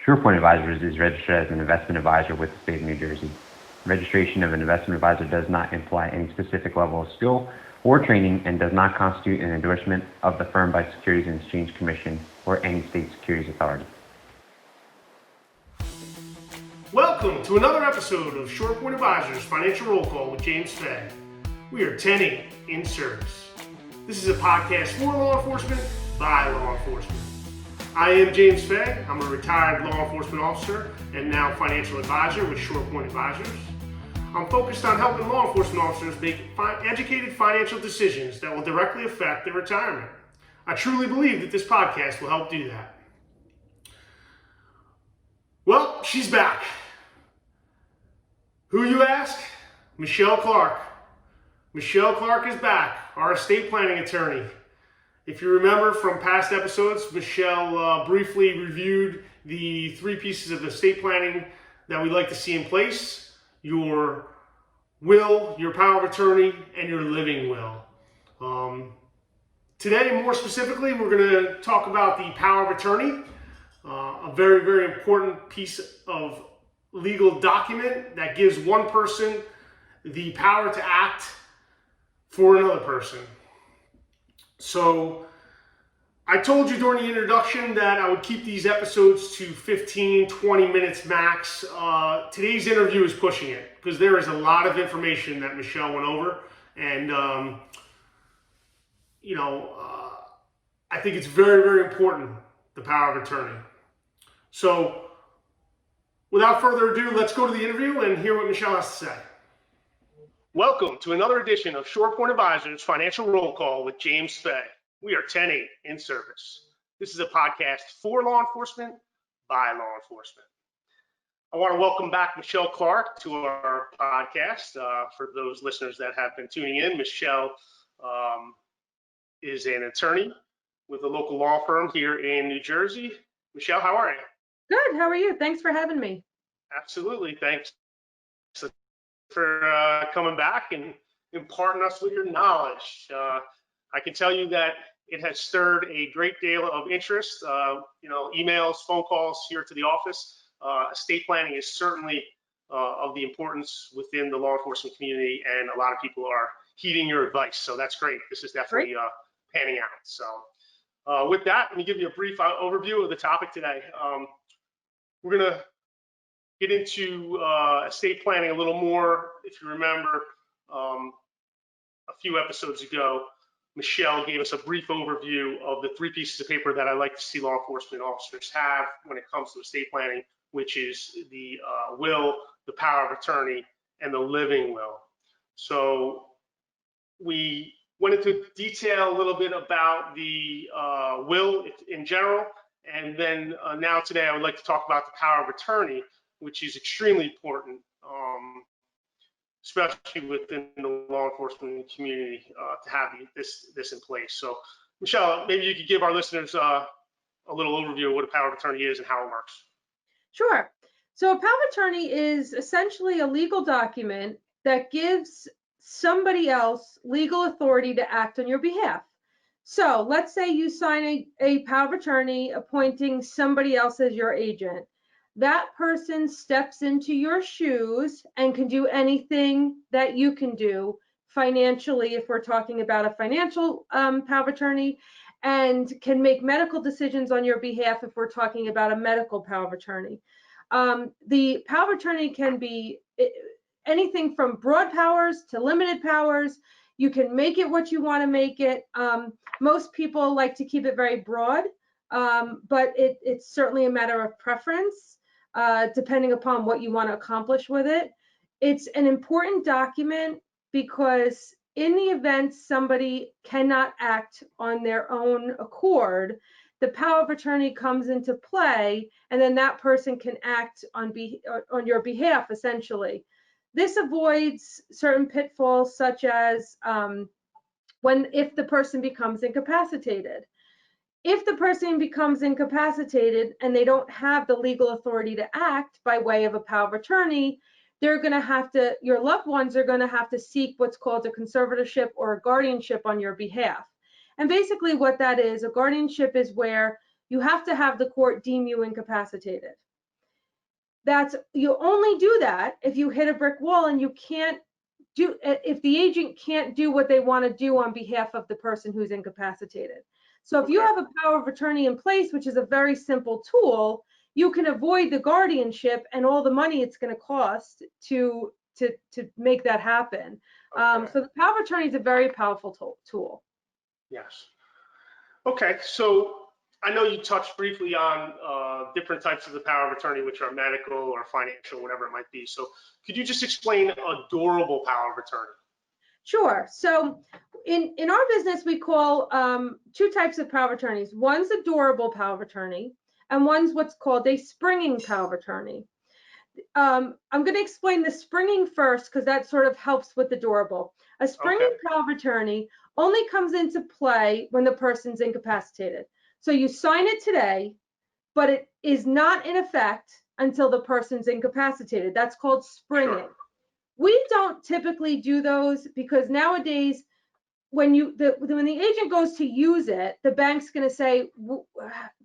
SurePoint Advisors is registered as an investment advisor with the state of New Jersey. Registration of an investment advisor does not imply any specific level of skill or training and does not constitute an endorsement of the firm by Securities and Exchange Commission or any state securities authority. Welcome to another episode of SurePoint Advisors Financial Roll Call with James Fay. We are 10-8 in service. This is a podcast for law enforcement by law enforcement. I am James Fay. I'm a retired law enforcement officer and now financial advisor with SurePoint Advisors. I'm focused on helping law enforcement officers make educated financial decisions that will directly affect their retirement. I truly believe that this podcast will help do that. Well, she's back. Who, you ask? Michele Clark. Michele Clark is back, our estate planning attorney. If you remember from past episodes, Michele briefly reviewed the 3 pieces of estate planning that we like to see in place: your will, your power of attorney, and your living will. Today, more specifically, we're going to talk about the power of attorney, a very, very important piece of legal document that gives one person the power to act for another person. So I told you during the introduction that I would keep these episodes to 15, 20 minutes max. Today's interview is pushing it because there is a lot of information that Michele went over, and I think it's very, very important, the power of attorney. So without further ado, let's go to the interview and hear what Michele has to say. Welcome to another edition of SurePoint Advisors Financial Roll Call with James Fay. We are 10-8 in service. This is a podcast for law enforcement by law enforcement. I want to welcome back Michele Clark to our podcast. For those listeners that have been tuning in, Michele is an attorney with a local law firm here in New Jersey. Michele, how are you? Good. How are you? Thanks for having me. Absolutely. Thanks for coming back and imparting us with your knowledge. I can tell you that it has stirred a great deal of interest. Emails, phone calls here to the office. Estate planning is certainly of the importance within the law enforcement community, and a lot of people are heeding your advice. So that's great. This is definitely panning out. So with that, let me give you a brief overview of the topic today. We're going to get into estate planning a little more. If you remember, a few episodes ago, Michele gave us a brief overview of the 3 pieces of paper that I like to see law enforcement officers have when it comes to estate planning, which is the will, the power of attorney, and the living will. So we went into detail a little bit about the will in general, and then now today I would like to talk about the power of attorney, which is extremely important, especially within the law enforcement community, to have this in place. So Michele, maybe you could give our listeners a little overview of what a power of attorney is and how it works. Sure. So a power of attorney is essentially a legal document that gives somebody else legal authority to act on your behalf. So let's say you sign a power of attorney appointing somebody else as your agent. That person steps into your shoes and can do anything that you can do financially, if we're talking about a financial power of attorney, and can make medical decisions on your behalf if we're talking about a medical power of attorney. The power of attorney can be anything from broad powers to limited powers. You can make it what you want to make it. Most people like to keep it very broad, but it's certainly a matter of preference, depending upon what you want to accomplish with it. It's an important document because in the event somebody cannot act on their own accord, the power of attorney comes into play, and then that person can act on your behalf, essentially. This avoids certain pitfalls, such as if the person becomes incapacitated. If the person becomes incapacitated and they don't have the legal authority to act by way of a power of attorney, your loved ones are going to have to seek what's called a conservatorship or a guardianship on your behalf. And basically what that is, a guardianship is where you have to have the court deem you incapacitated. you only do that if you hit a brick wall and you can't do, if the agent can't do what they want to do on behalf of the person who's incapacitated. So if you Okay. have a power of attorney in place, which is a very simple tool, you can avoid the guardianship and all the money it's going to cost to make that happen. Okay. So the power of attorney is a very powerful tool. Yes. Okay, so I know you touched briefly on different types of the power of attorney, which are medical or financial, whatever it might be. So could you just explain a durable power of attorney? Sure. So in our business, we call two types of power of attorneys. One's a durable power of attorney, and one's what's called a springing power of attorney. I'm going to explain the springing first because that sort of helps with the durable. A springing Okay. power of attorney only comes into play when the person's incapacitated. So you sign it today, but it is not in effect until the person's incapacitated. That's called springing. Sure. We don't typically do those because nowadays, when the agent goes to use it, the bank's going to say,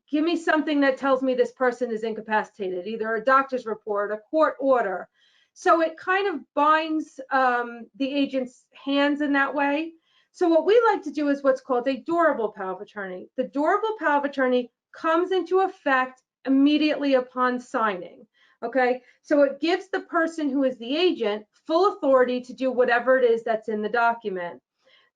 give me something that tells me this person is incapacitated, either a doctor's report, a court order. So it kind of binds the agent's hands in that way. So what we like to do is what's called a durable power of attorney. The durable power of attorney comes into effect immediately upon signing. Okay, so it gives the person who is the agent full authority to do whatever it is that's in the document.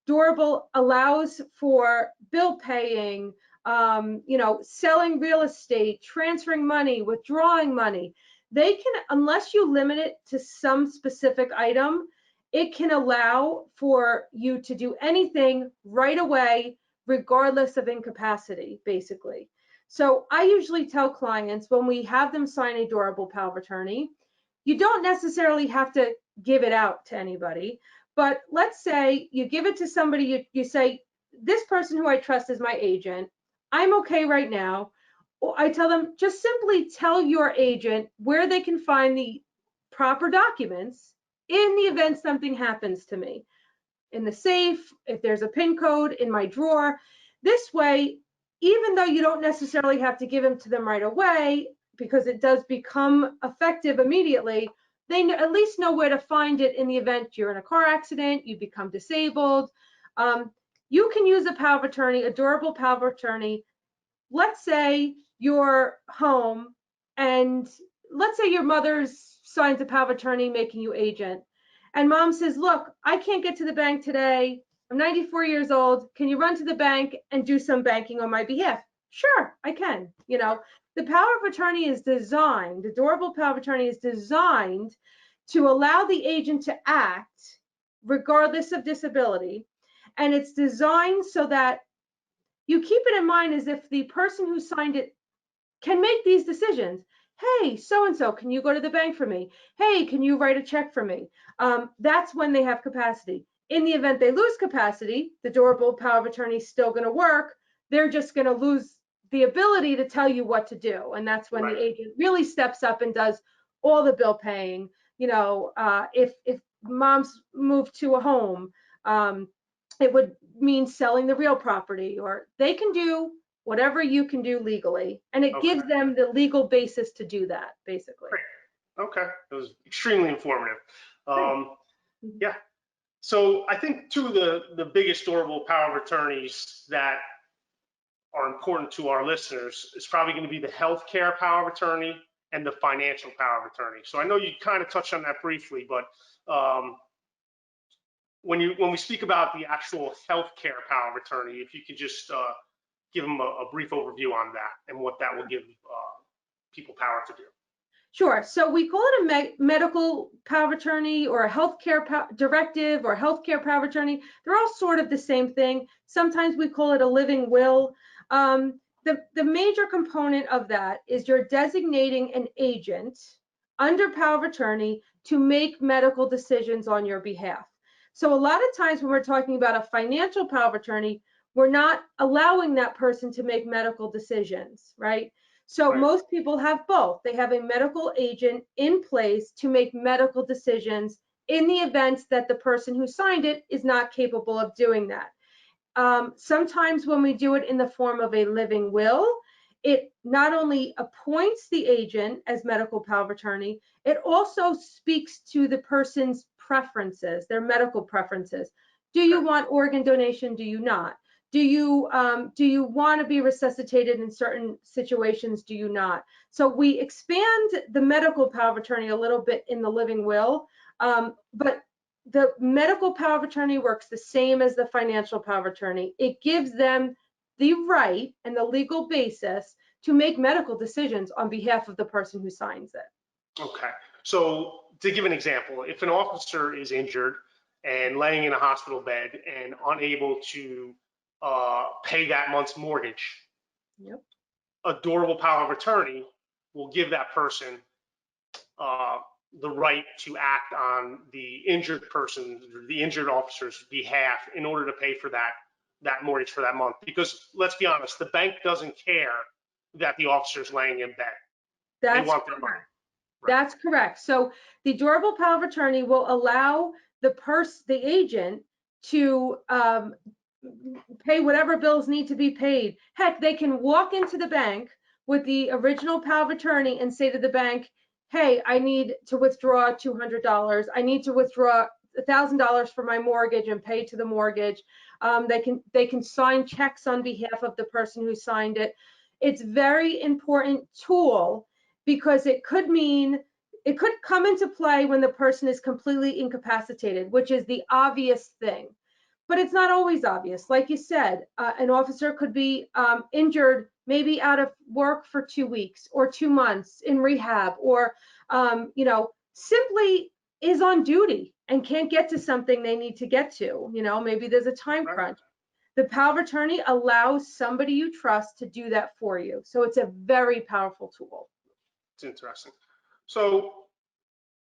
Durable allows for bill paying, selling real estate, transferring money, withdrawing money. They can, unless you limit it to some specific item, it can allow for you to do anything right away, regardless of incapacity, basically. So I usually tell clients when we have them sign a durable power of attorney, you don't necessarily have to give it out to anybody. But let's say you give it to somebody, you say, this person who I trust is my agent. I'm okay right now. I tell them, just simply tell your agent where they can find the proper documents in the event something happens to me. In the safe, if there's a PIN code, in my drawer. This way, even though you don't necessarily have to give them to them right away, because it does become effective immediately, they at least know where to find it in the event you're in a car accident, you become disabled. You can use a power of attorney, a durable power of attorney. Let's say you're home and let's say your mother signs a power of attorney making you agent. And mom says, look, I can't get to the bank today. I'm 94 years old. Can you run to the bank and do some banking on my behalf? Sure, I can. The power of attorney is designed, the durable power of attorney is designed to allow the agent to act regardless of disability. And it's designed so that you keep it in mind as if the person who signed it can make these decisions. Hey, so-and-so, can you go to the bank for me? Hey, can you write a check for me? That's when they have capacity. In the event they lose capacity, the durable power of attorney is still going to work. They're just going to lose the ability to tell you what to do. And that's when Right. the agent really steps up and does all the bill paying. If mom's moved to a home, it would mean selling the real property, or they can do whatever you can do legally. And it gives them the legal basis to do that, basically. Great. Okay, it was extremely informative. Mm-hmm. Yeah. So I think two of the biggest durable power of attorneys that are important to our listeners is probably going to be the healthcare power of attorney and the financial power of attorney. So I know you kind of touched on that briefly, but when we speak about the actual healthcare power of attorney, if you could just give them a brief overview on that and what that will give people power to do. Sure. So we call it a medical power of attorney or a healthcare directive or healthcare power of attorney. They're all sort of the same thing. Sometimes we call it a living will. The major component of that is you're designating an agent under power of attorney to make medical decisions on your behalf. So a lot of times when we're talking about a financial power of attorney, we're not allowing that person to make medical decisions, right? So most people have both. They have a medical agent in place to make medical decisions in the event that the person who signed it is not capable of doing that. Sometimes when we do it in the form of a living will, it not only appoints the agent as medical power of attorney, it also speaks to the person's preferences, their medical preferences. Do you want organ donation? Do you not? Do you want to be resuscitated in certain situations? Do you not? So we expand the medical power of attorney a little bit in the living will, but the medical power of attorney works the same as the financial power of attorney. It gives them the right and the legal basis to make medical decisions on behalf of the person who signs it. Okay. So to give an example, if an officer is injured and laying in a hospital bed and unable to pay that month's mortgage, Yep. a durable power of attorney will give that person the right to act on the injured person, the injured officer's behalf in order to pay for that mortgage for that month. Because let's be honest, the bank doesn't care that the officer's laying in bed. They want their money. Right. That's correct. So the durable power of attorney will allow the agent to pay whatever bills need to be paid. Heck, they can walk into the bank with the original power of attorney and say to the bank, hey, I need to withdraw $200. I need to withdraw $1,000 for my mortgage and pay to the mortgage. They can sign checks on behalf of the person who signed it. It's very important tool because it could come into play when the person is completely incapacitated, which is the obvious thing. But it's not always obvious. Like you said, an officer could be injured, maybe out of work for 2 weeks or 2 months in rehab, or simply is on duty and can't get to something they need to get to. Maybe there's a time crunch. The power of attorney allows somebody you trust to do that for you. So it's a very powerful tool. It's interesting. So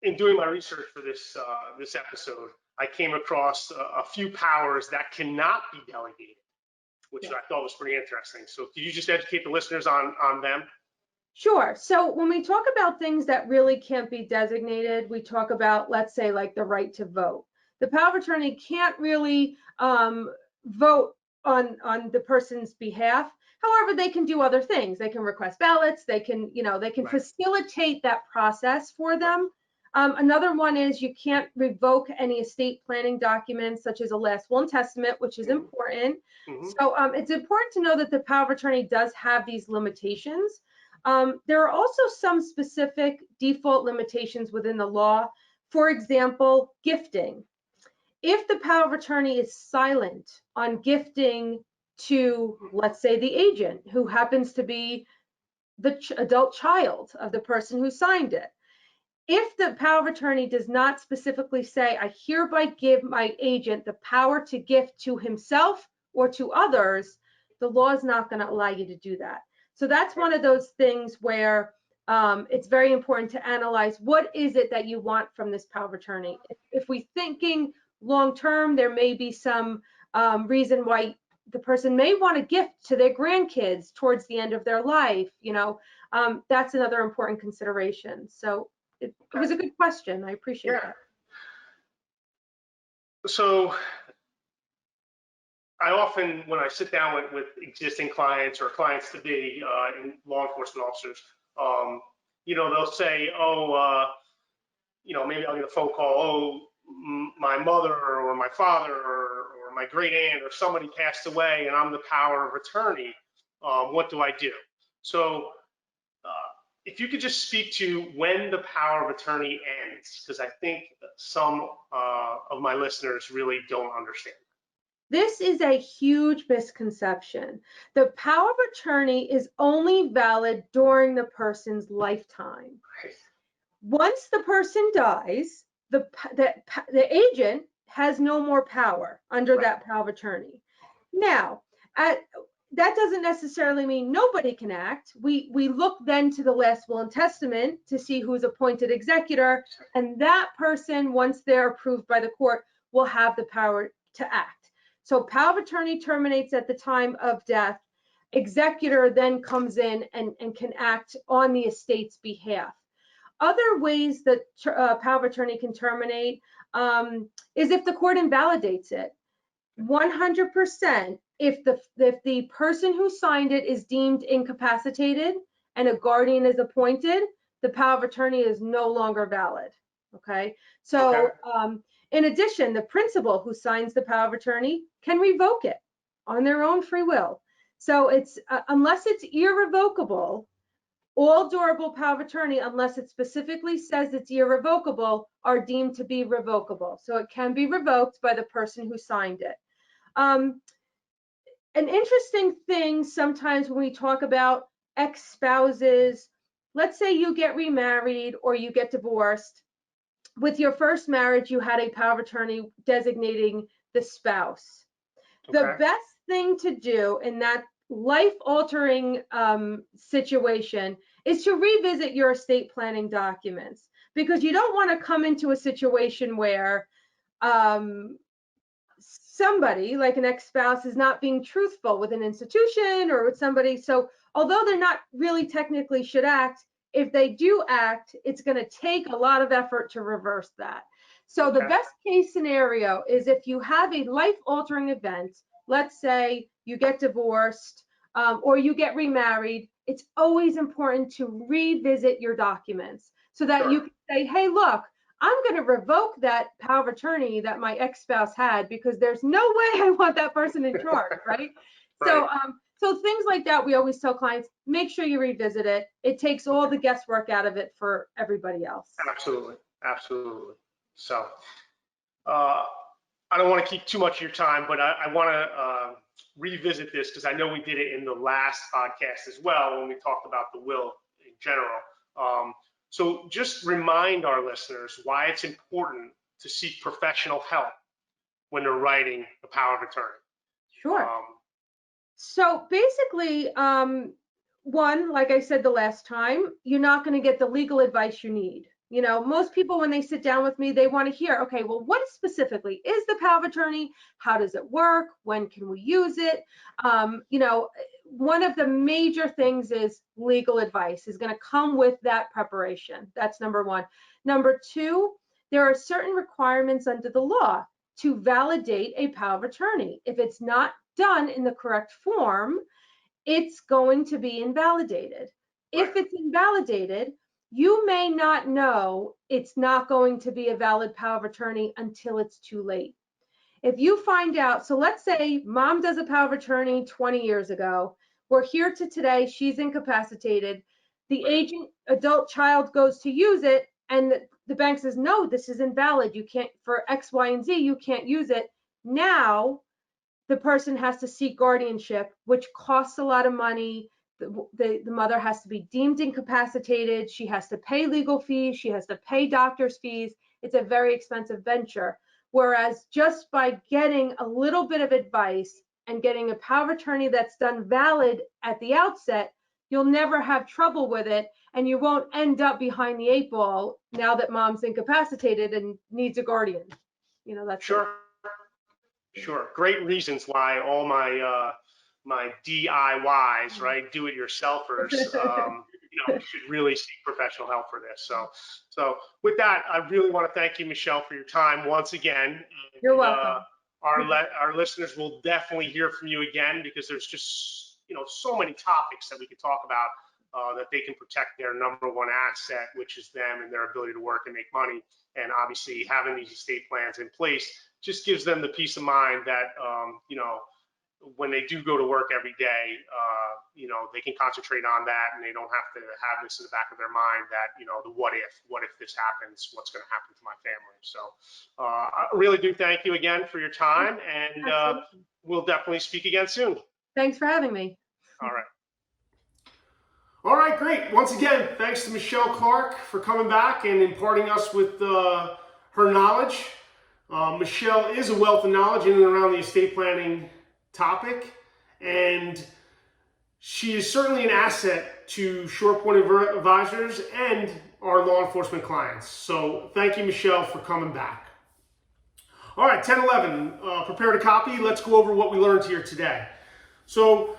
in doing my research for this episode, I came across a few powers that cannot be delegated, which I thought was pretty interesting. So could you just educate the listeners on them? Sure. So when we talk about things that really can't be designated, we talk about, let's say, like the right to vote. The power of attorney can't really vote on the person's behalf. However, they can do other things. They can request ballots. They can facilitate that process for them. Another one is you can't revoke any estate planning documents, such as a last will and testament, which is important. So it's important to know that the power of attorney does have these limitations. There are also some specific default limitations within the law. For example, gifting. If the power of attorney is silent on gifting to, let's say, the agent, who happens to be the adult child of the person who signed it, if the power of attorney does not specifically say, I hereby give my agent the power to gift to himself or to others, the law is not going to allow you to do that. So that's one of those things where it's very important to analyze what is it that you want from this power of attorney. If we're thinking long term, there may be some reason why the person may want to gift to their grandkids towards the end of their life. That's another important consideration. So it was a good question. I appreciate that. So I often, when I sit down with existing clients or clients to be in law enforcement officers, they'll say, maybe I'll get a phone call, my mother or my father or my great aunt or somebody passed away and I'm the power of attorney. What do I do? So if you could just speak to when the power of attorney ends, because I think some of my listeners really don't understand. This is a huge misconception. The power of attorney is only valid during the person's lifetime. Right. Once the person dies, the agent has no more power under that power of attorney. Now, that doesn't necessarily mean nobody can act. We look then to the last will and testament to see who's appointed executor, and that person, once they're approved by the court, will have the power to act. So power of attorney terminates at the time of death. Executor then comes in and can act on the estate's behalf. Other ways that power of attorney can terminate is if the court invalidates it. 100% if the person who signed it is deemed incapacitated and a guardian is appointed, the power of attorney is no longer valid. Okay. So in addition, the principal who signs the power of attorney can revoke it on their own free will. So it's unless it's irrevocable, all durable power of attorney, unless it specifically says it's irrevocable, are deemed to be revocable. So it can be revoked by the person who signed it. An interesting thing sometimes when we talk about ex-spouses, let's say you get remarried or you get divorced. With your first marriage, you had a power of attorney designating the spouse. The best thing to do in that life-altering situation is to revisit your estate planning documents, because you don't want to come into a situation where somebody like an ex-spouse is not being truthful with an institution or with somebody. So although they're not really technically should act, if they do act, it's going to take a lot of effort to reverse that. So the best case scenario is if you have a life-altering event, let's say you get divorced or you get remarried, it's always important to revisit your documents so that you can say, hey, look, I'm going to revoke that power of attorney that my ex-spouse had because there's no way I want that person in charge, right? So things like that, we always tell clients, make sure you revisit it. It takes all the guesswork out of it for everybody else. Absolutely, absolutely. So I don't want to keep too much of your time, but I want to revisit this because I know we did it in the last podcast as well when we talked about the will in general. So just remind our listeners why it's important to seek professional help when they're writing a power of attorney. Sure. So basically, one, like I said the last time, you're not going to get the legal advice you need. You know, most people, when they sit down with me, they want to hear, okay, well, what specifically is the power of attorney? How does it work? When can we use it? You know, one of the major things is legal advice is going to come with that preparation. That's number one. Number two, there are certain requirements under the law to validate a power of attorney. If it's not done in the correct form, it's going to be invalidated. If it's invalidated, you may not know it's not going to be a valid power of attorney until it's too late. If you find out, so let's say mom does a power of attorney 20 years ago, we're here to today, she's incapacitated, the agent adult child goes to use it, and the bank says, no, this is invalid, you can't, for X, Y, and Z, you can't use it. Now, the person has to seek guardianship, which costs a lot of money. The mother has to be deemed incapacitated. She has to pay legal fees. She has to pay doctor's fees. It's a very expensive venture. Whereas just by getting a little bit of advice and getting a power of attorney that's done valid at the outset, you'll never have trouble with it. And you won't end up behind the 8 ball now that mom's incapacitated and needs a guardian. You know, that's Sure. Sure. Great reasons why all my my DIYs, right, do-it-yourselfers, should really seek professional help for this. So with that, I really want to thank you, Michele, for your time once again. You're welcome. Our listeners will definitely hear from you again because there's just so many topics that we could talk about that they can protect their number one asset, which is them and their ability to work and make money. And obviously having these estate plans in place just gives them the peace of mind that, when they do go to work every day, they can concentrate on that and they don't have to have this in the back of their mind that, the what if this happens, what's going to happen to my family. So I really do thank you again for your time, and we'll definitely speak again soon. Thanks for having me. All right. All right, great. Once again, thanks to Michele Clark for coming back and imparting us with her knowledge. Michele is a wealth of knowledge in and around the estate planning topic, and she is certainly an asset to short-point advisors and our law enforcement clients. So thank you, Michele, for coming back. All right, 10-11, prepared a copy. Let's go over what we learned here today. So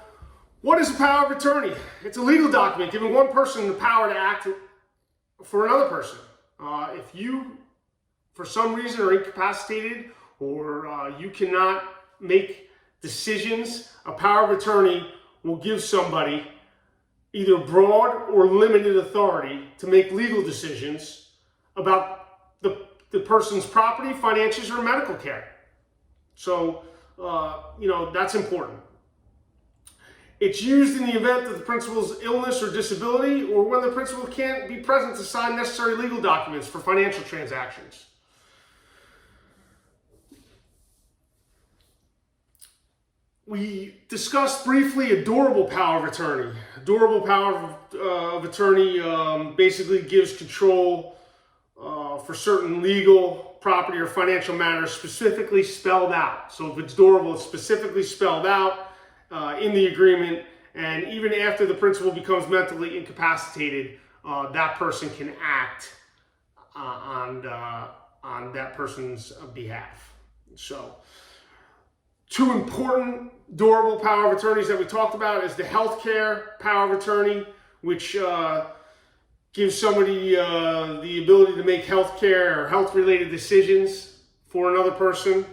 what is a power of attorney? It's a legal document giving one person the power to act for another person. If you, for some reason, are incapacitated or you cannot make decisions, a power of attorney will give somebody either broad or limited authority to make legal decisions about the person's property, finances, or medical care. So, that's important. It's used in the event that the principal's illness or disability, or when the principal can't be present to sign necessary legal documents for financial transactions. We discussed briefly a durable power of attorney. A durable power of attorney basically gives control for certain legal, property, or financial matters specifically spelled out. So if it's durable, it's specifically spelled out in the agreement, and even after the principal becomes mentally incapacitated, that person can act on that person's behalf. So, two important durable power of attorneys that we talked about is the healthcare power of attorney, which gives somebody the ability to make healthcare or health-related decisions for another person,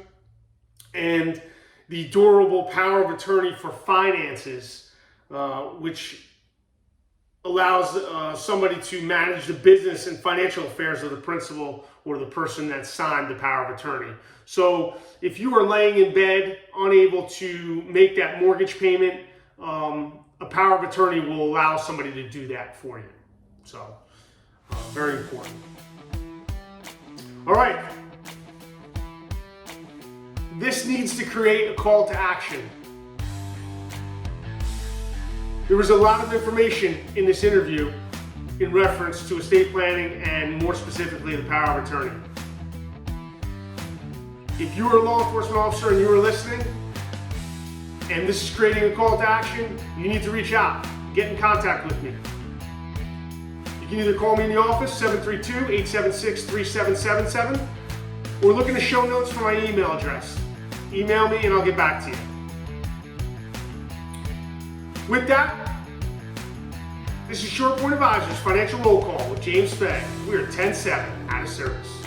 and the durable power of attorney for finances, which allows somebody to manage the business and financial affairs of the principal or the person that signed the power of attorney. So if you are laying in bed, unable to make that mortgage payment, a power of attorney will allow somebody to do that for you. So, very important. All right. This needs to create a call to action. There was a lot of information in this interview in reference to estate planning and more specifically the power of attorney. If you are a law enforcement officer and you are listening, and this is creating a call to action, you need to reach out, get in contact with me. You can either call me in the office, 732-876-3777, or look in the show notes for my email address. Email me and I'll get back to you. With that, this is Short Point Advisors Financial Roll Call with James Fay. We are 10-7 out of service.